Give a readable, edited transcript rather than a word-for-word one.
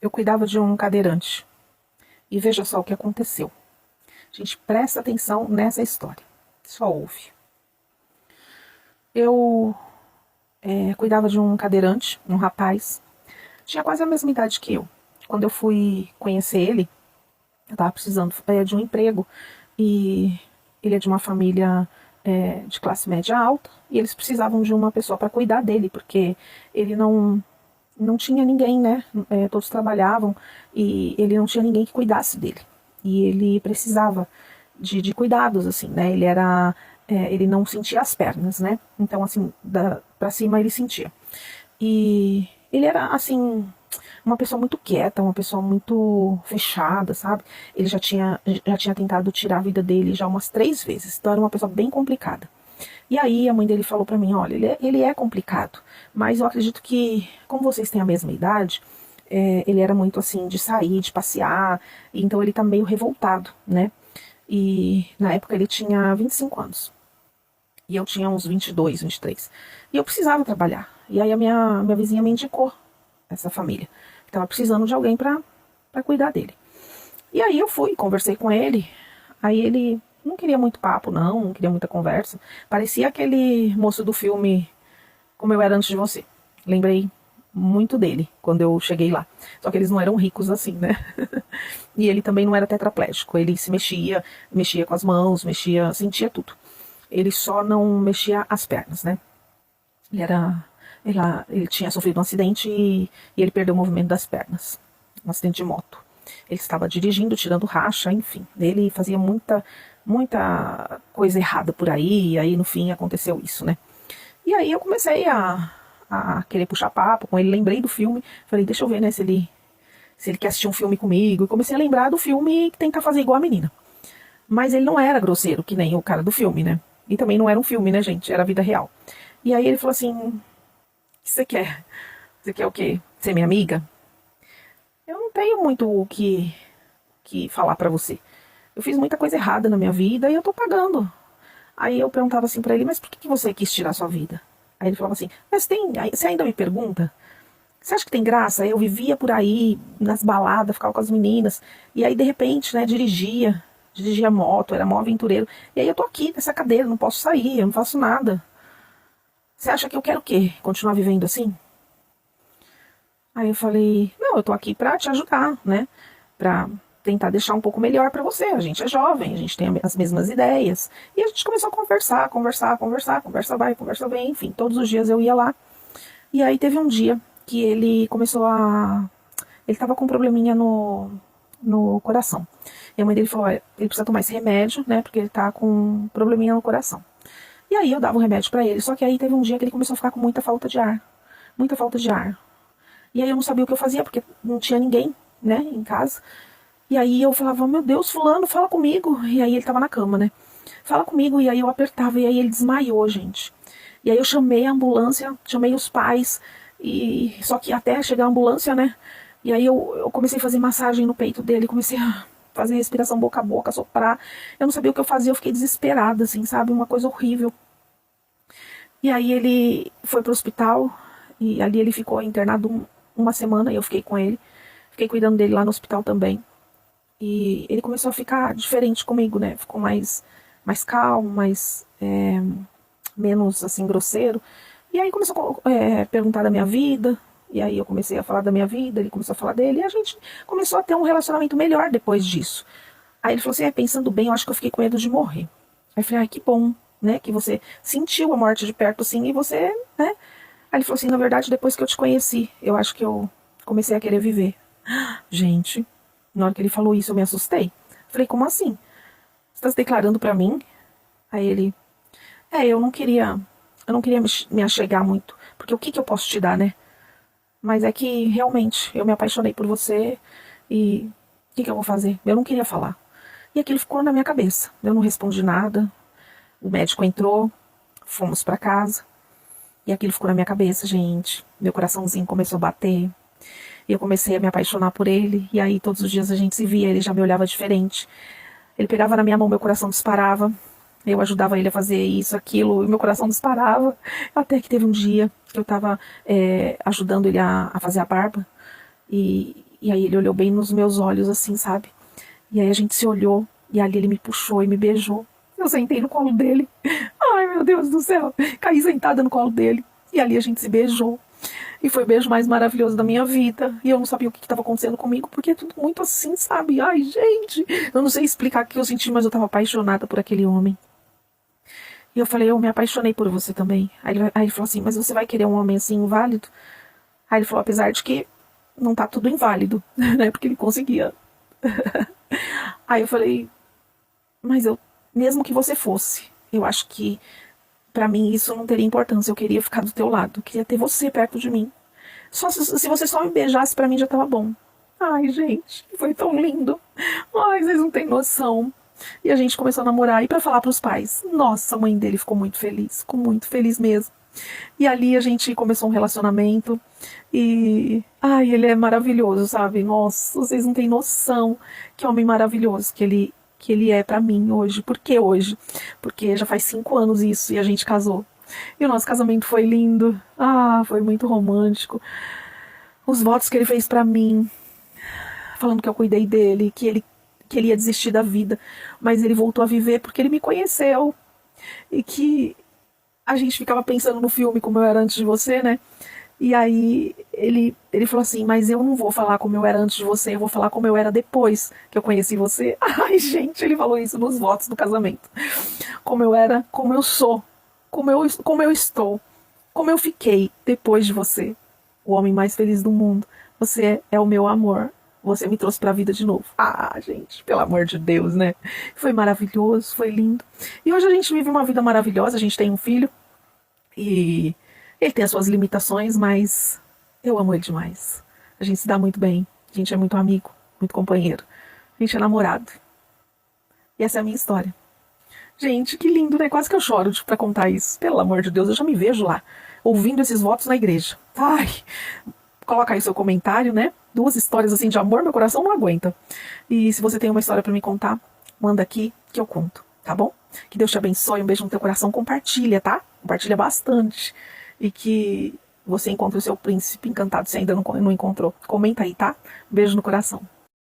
Eu cuidava de um cadeirante. E veja só o que aconteceu. Gente, presta atenção nessa história. Só ouve. Eu cuidava de um cadeirante, um rapaz. Tinha quase a mesma idade que eu. Quando eu fui conhecer ele, eu estava precisando de um emprego. E ele é de uma família de classe média alta. E eles precisavam de uma pessoa para cuidar dele, porque ele não tinha ninguém, né? Todos trabalhavam e ele não tinha ninguém que cuidasse dele. E ele precisava de cuidados, assim, né? Ele não sentia as pernas, né? Então, assim, pra cima ele sentia. E ele era, assim, uma pessoa muito quieta, uma pessoa muito fechada, sabe? Ele já tinha tentado tirar a vida dele já umas 3 vezes. Então, era uma pessoa bem complicada. E aí a mãe dele falou pra mim, olha, ele é complicado, mas eu acredito que, como vocês têm a mesma idade, ele era muito assim, de sair, de passear, então ele tá meio revoltado, né? E na época ele tinha 25 anos. E eu tinha uns 22, 23. E eu precisava trabalhar. E aí a minha vizinha me indicou essa família. Tava precisando de alguém pra cuidar dele. E aí eu fui, conversei com ele. Aí ele não queria muito papo, não queria muita conversa. Parecia aquele moço do filme Como Eu Era Antes de Você. Lembrei muito dele quando eu cheguei lá. Só que eles não eram ricos assim, né? E ele também não era tetraplégico. Ele se mexia, mexia com as mãos, mexia, sentia tudo. Ele só não mexia as pernas, né? Ele era. Ele tinha sofrido um acidente e ele perdeu o movimento das pernas. Um acidente de moto. Ele estava dirigindo, tirando racha, enfim. Ele fazia muita coisa errada por aí, e aí no fim aconteceu isso, né? E aí eu comecei a querer puxar papo com ele, lembrei do filme, falei, deixa eu ver, né, se ele quer assistir um filme comigo, e comecei a lembrar do filme e tentar fazer igual a menina. Mas ele não era grosseiro, que nem o cara do filme, né? E também não era um filme, né, gente? Era a vida real. E aí ele falou assim, o que você quer? Você quer o quê? Ser minha amiga? Eu não tenho muito o que falar pra você. Eu fiz muita coisa errada na minha vida e eu tô pagando. Aí eu perguntava assim pra ele, mas por que você quis tirar sua vida? Aí ele falava assim, mas você ainda me pergunta? Você acha que tem graça? Eu vivia por aí, nas baladas, ficava com as meninas, e aí de repente, né, dirigia moto, era mó aventureiro, e aí eu tô aqui nessa cadeira, não posso sair, eu não faço nada. Você acha que eu quero o quê? Continuar vivendo assim? Aí eu falei, não, eu tô aqui pra te ajudar, né? Pra tentar deixar um pouco melhor pra você. A gente é jovem, a gente tem as mesmas ideias. E a gente começou a conversar, conversa vai, conversa vem, enfim. Todos os dias eu ia lá. E aí teve um dia que ele começou a... Ele tava com um probleminha no coração. E a mãe dele falou, olha, ele precisa tomar esse remédio, né? Porque ele tá com um probleminha no coração. E aí eu dava o remédio pra ele. Só que aí teve um dia que ele começou a ficar com muita falta de ar. Muita falta de ar. E aí eu não sabia o que eu fazia, porque não tinha ninguém, né, em casa. E aí eu falava, meu Deus, fulano, fala comigo. E aí ele tava na cama, né? Fala comigo. E aí eu apertava, e aí ele desmaiou, gente. E aí eu chamei a ambulância, chamei os pais. E só que até chegar a ambulância, né? E aí eu comecei a fazer massagem no peito dele, comecei a fazer respiração boca a boca, soprar. Eu não sabia o que eu fazia, eu fiquei desesperada, assim, sabe? Uma coisa horrível. E aí ele foi pro hospital, e ali ele ficou internado uma semana, e eu fiquei com ele. Fiquei cuidando dele lá no hospital também. E ele começou a ficar diferente comigo, né? Ficou mais calmo, menos assim grosseiro. E aí começou a perguntar da minha vida. E aí eu comecei a falar da minha vida, ele começou a falar dele. E a gente começou a ter um relacionamento melhor depois disso. Aí ele falou assim, pensando bem, eu acho que eu fiquei com medo de morrer. Aí eu falei, ai, que bom, né? Que você sentiu a morte de perto assim e você, né? Aí ele falou assim, na verdade, depois que eu te conheci, eu acho que eu comecei a querer viver. Gente, na hora que ele falou isso, eu me assustei. Falei, como assim? Você tá se declarando pra mim? Aí ele, eu não queria me achegar muito, porque o que que eu posso te dar, né? Mas é que realmente eu me apaixonei por você e o que que eu vou fazer? Eu não queria falar. E aquilo ficou na minha cabeça. Eu não respondi nada. O médico entrou, fomos pra casa e aquilo ficou na minha cabeça, gente. Meu coraçãozinho começou a bater. E eu comecei a me apaixonar por ele. E aí todos os dias a gente se via, ele já me olhava diferente. Ele pegava na minha mão, meu coração disparava. Eu ajudava ele a fazer isso, aquilo, e meu coração disparava. Até que teve um dia que eu estava ajudando ele a fazer a barba. E E aí ele olhou bem nos meus olhos, assim, sabe? E aí a gente se olhou, e ali ele me puxou e me beijou. Eu sentei no colo dele. Ai, meu Deus do céu. Caí sentada no colo dele. E ali a gente se beijou. E foi o beijo mais maravilhoso da minha vida. E eu não sabia o que estava acontecendo comigo, porque é tudo muito assim, sabe? Ai, gente, eu não sei explicar o que eu senti, mas eu estava apaixonada por aquele homem. E eu falei, eu me apaixonei por você também. Aí ele falou assim, mas você vai querer um homem assim, inválido? Aí ele falou, apesar de que não tá tudo inválido, né? Porque ele conseguia. Aí eu falei, mas eu, mesmo que você fosse, eu acho que pra mim isso não teria importância. Eu queria ficar do teu lado, eu queria ter você perto de mim. Só se você só me beijasse, pra mim já tava bom. Ai, gente, foi tão lindo. Ai, vocês não têm noção. E a gente começou a namorar e pra falar pros pais. Nossa, a mãe dele ficou muito feliz mesmo. E ali a gente começou um relacionamento e ai, ele é maravilhoso, sabe? Nossa, vocês não têm noção que homem maravilhoso que ele é pra mim hoje. Por que hoje? Porque já faz 5 anos isso e a gente casou. E o nosso casamento foi lindo. Ah, foi muito romântico. Os votos que ele fez pra mim, falando que eu cuidei dele, que ele ia desistir da vida, mas ele voltou a viver porque ele me conheceu. E que a gente ficava pensando no filme como eu era antes de você, né? E aí ele falou assim, mas eu não vou falar como eu era antes de você, eu vou falar como eu era depois que eu conheci você. Ai, gente, ele falou isso nos votos do casamento. Como eu era, como eu sou, como eu estou, como eu fiquei depois de você. O homem mais feliz do mundo. Você é o meu amor. Você me trouxe pra vida de novo. Ah, gente, pelo amor de Deus, né? Foi maravilhoso, foi lindo. E hoje a gente vive uma vida maravilhosa, a gente tem um filho. E ele tem as suas limitações, mas eu amo ele demais. A gente se dá muito bem. A gente é muito amigo, muito companheiro. A gente é namorado. E essa é a minha história. Gente, que lindo, né? Quase que eu choro pra contar isso. Pelo amor de Deus, eu já me vejo lá, ouvindo esses votos na igreja. Ai, coloca aí o seu comentário, né? 2 histórias assim de amor, meu coração não aguenta. E se você tem uma história pra me contar, manda aqui que eu conto, tá bom? Que Deus te abençoe, um beijo no teu coração, compartilha, tá? Compartilha bastante. E que você encontre o seu príncipe encantado se ainda não encontrou. Comenta aí, tá? Beijo no coração.